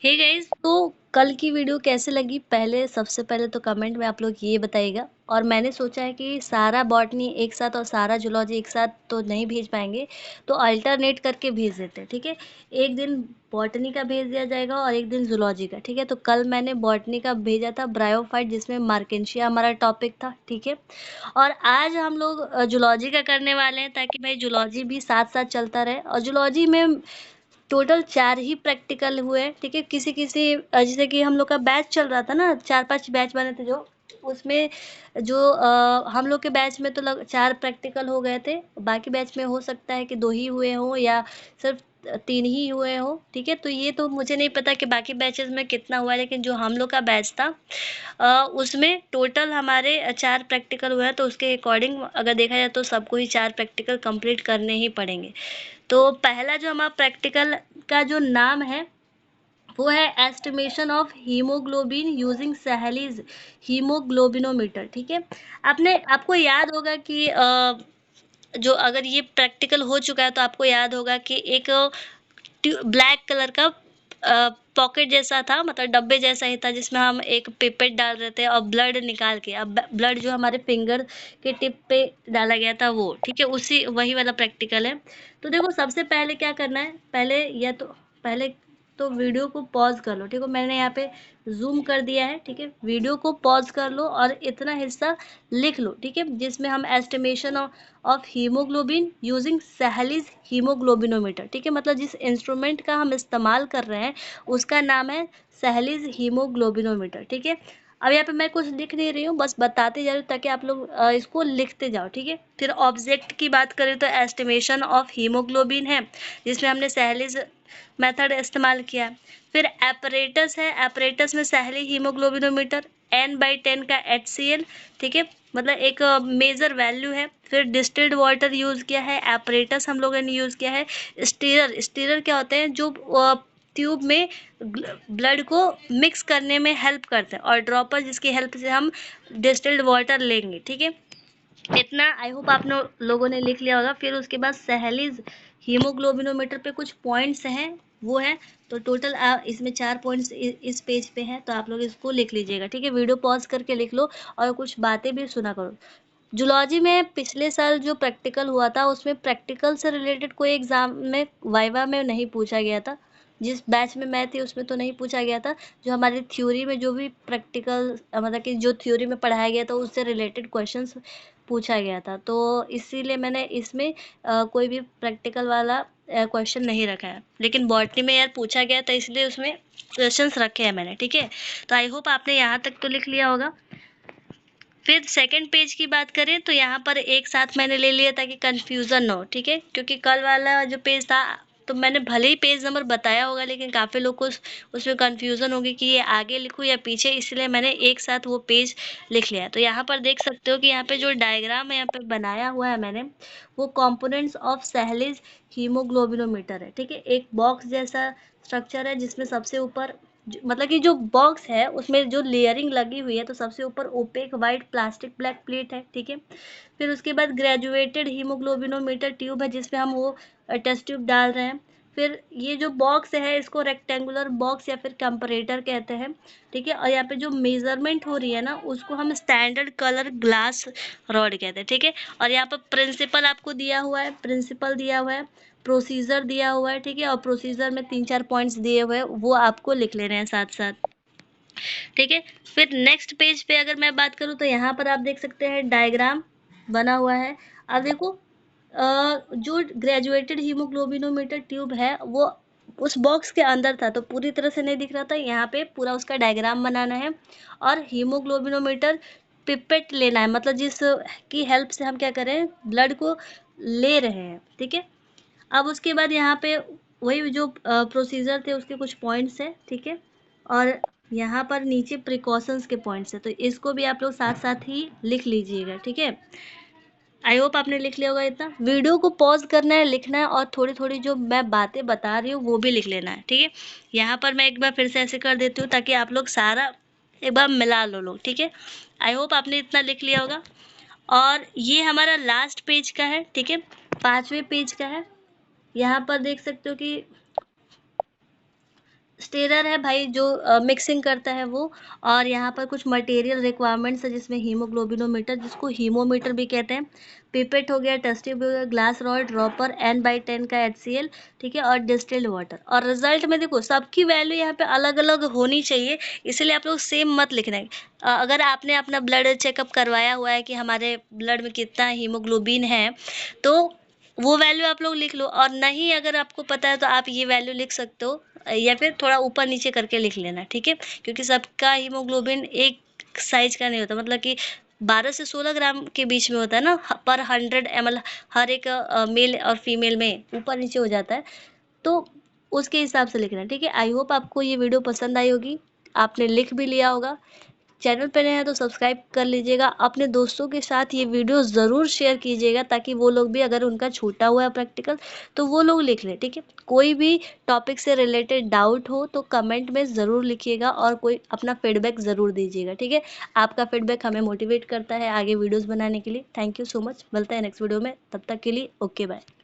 Hey guys, तो कल की वीडियो कैसे लगी? पहले सबसे पहले तो कमेंट में आप लोग ये बताइएगा। और मैंने सोचा है कि सारा बॉटनी एक साथ और सारा जूलॉजी एक साथ तो नहीं भेज पाएंगे, तो अल्टरनेट करके भेज देते हैं। ठीक है, एक दिन बॉटनी का भेज दिया जाएगा और एक दिन जूलॉजी का। ठीक है, तो कल मैंने बॉटनी का भेजा था ब्रायोफाइट, जिसमें मार्केंशिया हमारा टॉपिक था। ठीक है, और आज हम लोग जूलॉजी का करने वाले हैं, ताकि भाई जूलॉजी भी साथ साथ चलता रहे। और जूलॉजी में टोटल 4 ही प्रैक्टिकल हुए हैं। ठीक है, किसी किसी जैसे कि हम लोग का बैच चल रहा था ना, 4-5 बैच बने थे, जो उसमें जो हम लोग के बैच में तो 4 प्रैक्टिकल हो गए थे। बाकी बैच में हो सकता है कि 2 ही हुए हों या सिर्फ 3 ही हुए हों। ठीक है, तो ये तो मुझे नहीं पता कि बाकी बैचेस में कितना हुआ है, लेकिन जो हम लोग का बैच था उसमें टोटल हमारे 4 प्रैक्टिकल हुए हैं। तो उसके अकॉर्डिंग अगर देखा जाए तो सबको ही 4 प्रैक्टिकल कंप्लीट करने ही पड़ेंगे। तो पहला जो हमारा प्रैक्टिकल का जो नाम है वो है estimation of haemoglobin using Sahli's haemoglobinometer. ठीक है, आपको याद होगा कि जो अगर ये प्रैक्टिकल हो चुका है तो आपको याद होगा कि एक ब्लैक कलर का पॉकेट जैसा था, मतलब डब्बे जैसा ही था, जिसमें हम एक पिपेट डाल रहे थे और ब्लड निकाल के, अब ब्लड जो हमारे फिंगर के टिप पे डाला गया था वो। ठीक है, उसी वही वाला प्रैक्टिकल है। तो देखो, सबसे पहले क्या करना है, पहले तो वीडियो को पॉज कर लो। ठीक है, मैंने यहाँ पे जूम कर दिया है। ठीक है, वीडियो को पॉज कर लो और इतना हिस्सा लिख लो। ठीक है, जिसमें हम estimation of haemoglobin using Sahli's haemoglobinometer. ठीक है, मतलब जिस इंस्ट्रूमेंट का हम इस्तेमाल कर रहे हैं उसका नाम है सहेलीज हीमोग्लोबिनोमीटर। ठीक है, अब यहाँ पे मैं कुछ लिख नहीं रही हूँ, बस बताते जा रही हूँ ताकि आप लोग इसको लिखते जाओ। ठीक है, फिर ऑब्जेक्ट की बात करें तो एस्टिमेशन ऑफ हीमोग्लोबिन है, जिसमें हमने सहेलीज मेथड इस्तेमाल किया। फिर एपरेटस है, एपरेटस में सहेली हीमोग्लोबिनोमीटर N/10 का HCl। ठीक है, मतलब एक मेजर वैल्यू है। फिर डिस्टिल्ड वाटर यूज़ किया है, एपरेटस हम लोगों ने यूज़ किया है। स्टीरर, स्टीरर क्या होते हैं, जो ट्यूब में ब्लड को मिक्स करने में हेल्प करते हैं, और ड्रॉपर जिसकी हेल्प से हम डिस्टिल्ड वाटर लेंगे। ठीक है, इतना आई होप आप लोगों ने लिख लिया होगा। फिर उसके बाद सहेलीज हीमोग्लोबिनोमीटर पे कुछ पॉइंट्स हैं, वो है। तो टोटल इसमें 4 पॉइंट्स इस पेज पे हैं, तो आप लोग इसको लिख लीजिएगा। ठीक है, वीडियो पॉज करके लिख लो और कुछ बातें भी सुना करो। जूलॉजी में पिछले साल जो प्रैक्टिकल हुआ था, उसमें प्रैक्टिकल से रिलेटेड कोई एग्जाम में वाइवा में नहीं पूछा गया था। जिस बैच में मैं थी उसमें तो नहीं पूछा गया था। जो हमारी थ्योरी में जो भी प्रैक्टिकल मतलब कि जो थ्योरी में पढ़ाया गया था उससे रिलेटेड क्वेश्चंस पूछा गया था, तो इसीलिए मैंने इसमें कोई भी प्रैक्टिकल वाला क्वेश्चन नहीं रखा है। लेकिन बॉटनी में यार पूछा गया था, इसलिए उसमें क्वेश्चंस रखे हैं मैंने। ठीक है, तो आई होप आपने यहाँ तक तो लिख लिया होगा। फिर सेकंड पेज की बात करें तो यहाँ पर एक साथ मैंने ले लिया ताकि कंफ्यूजन ना हो। ठीक है, क्योंकि कल वाला जो पेज था तो मैंने भले ही पेज नंबर बताया होगा, लेकिन काफ़ी लोग को उसमें कंफ्यूजन होगी कि ये आगे लिखूँ या पीछे, इसलिए मैंने एक साथ वो पेज लिख लिया। तो यहाँ पर देख सकते हो कि यहाँ पे जो डायग्राम है यहाँ पे बनाया हुआ है मैंने, वो कंपोनेंट्स ऑफ सहेलीज हीमोग्लोबिनोमीटर है। ठीक है, एक बॉक्स जैसा स्ट्रक्चर है, जिसमें सबसे ऊपर मतलब कि जो बॉक्स है उसमें जो लेयरिंग लगी हुई है, तो सबसे ऊपर opaque white plastic black plate है। ठीक है, फिर उसके बाद ग्रेजुएटेड हीमोग्लोबिनोमीटर ट्यूब है, जिसमें हम वो टेस्ट ट्यूब डाल रहे हैं। फिर ये जो बॉक्स है इसको रेक्टेंगुलर बॉक्स या फिर कंपरेटर कहते हैं। ठीक है, और यहाँ पे जो मेजरमेंट हो रही है ना, उसको हम स्टैंडर्ड कलर ग्लास रॉड कहते हैं। ठीक है, और यहाँ पर प्रिंसिपल आपको दिया हुआ है, प्रिंसिपल दिया हुआ है, प्रोसीजर दिया हुआ है। ठीक है, और प्रोसीजर में 3-4 पॉइंट्स दिए हुए हैं, वो आपको लिख लेने हैं साथ साथ। ठीक है, फिर नेक्स्ट पेज पे अगर मैं बात करूँ तो यहाँ पर आप देख सकते हैं डायग्राम बना हुआ है। अब देखो जो ग्रेजुएटेड हीमोग्लोबिनोमीटर ट्यूब है वो उस बॉक्स के अंदर था, तो पूरी तरह से नहीं दिख रहा था। यहाँ पे पूरा उसका डायग्राम बनाना है और हीमोग्लोबिनोमीटर पिपेट लेना है, मतलब जिस की हेल्प से हम क्या करें, ब्लड को ले रहे हैं। ठीक है, अब उसके बाद यहाँ पे वही जो प्रोसीजर थे उसके कुछ पॉइंट्स हैं। ठीक है, और यहाँ पर नीचे प्रिकॉशंस के पॉइंट्स है, तो इसको भी आप लोग साथ साथ ही लिख लीजिएगा। ठीक है, आई होप आपने लिख लिया होगा। इतना वीडियो को पॉज करना है, लिखना है, और थोड़ी थोड़ी जो मैं बातें बता रही हूँ वो भी लिख लेना है। ठीक है, यहाँ पर मैं एक बार फिर से ऐसे कर देती हूँ ताकि आप लोग सारा एक बार मिला लो लोग। ठीक है, आई होप आपने इतना लिख लिया होगा। और ये हमारा लास्ट पेज का है। ठीक है, 5वें पेज का है। यहाँ पर देख सकते हो कि स्टेरर है भाई जो मिक्सिंग करता है वो। और यहाँ पर कुछ मटेरियल रिक्वायरमेंट्स है जिसमें हीमोग्लोबिनोमीटर, जिसको हीमोमीटर भी कहते हैं, पिपेट हो गया, टेस्ट ट्यूब हो गया, ग्लास रॉड, ड्रॉपर, N/10 का HCl, ठीक है, और डिस्टिल्ड वाटर। और रिजल्ट में देखो सबकी वैल्यू यहाँ पे अलग अलग होनी चाहिए, इसलिए आप लोग सेम मत लिखना है। अगर आपने अपना ब्लड चेकअप करवाया हुआ है कि हमारे ब्लड में कितना हीमोग्लोबिन है, तो वो वैल्यू आप लोग लिख लो। और नहीं अगर आपको पता है तो आप ये वैल्यू लिख सकते हो, या फिर थोड़ा ऊपर नीचे करके लिख लेना, ठीक है, क्योंकि सबका हीमोग्लोबिन एक साइज का नहीं होता, मतलब कि 12 से 16 ग्राम के बीच में होता है ना पर 100 ml, हर एक मेल और फीमेल में ऊपर नीचे हो जाता है, तो उसके हिसाब से लिखना है, ठीक है। आई होप आपको ये वीडियो पसंद आई होगी, आपने लिख भी लिया होगा। चैनल पे नए हैं तो सब्सक्राइब कर लीजिएगा, अपने दोस्तों के साथ ये वीडियो ज़रूर शेयर कीजिएगा ताकि वो लोग भी, अगर उनका छूटा हुआ है प्रैक्टिकल, तो वो लोग लिख लें, ठीक है। कोई भी टॉपिक से रिलेटेड डाउट हो तो कमेंट में ज़रूर लिखिएगा और कोई अपना फीडबैक ज़रूर दीजिएगा, ठीक है। आपका फीडबैक हमें मोटिवेट करता है आगे वीडियोज़ बनाने के लिए। थैंक यू सो मच, मिलता है नेक्स्ट वीडियो में, तब तक के लिए ओके बाय।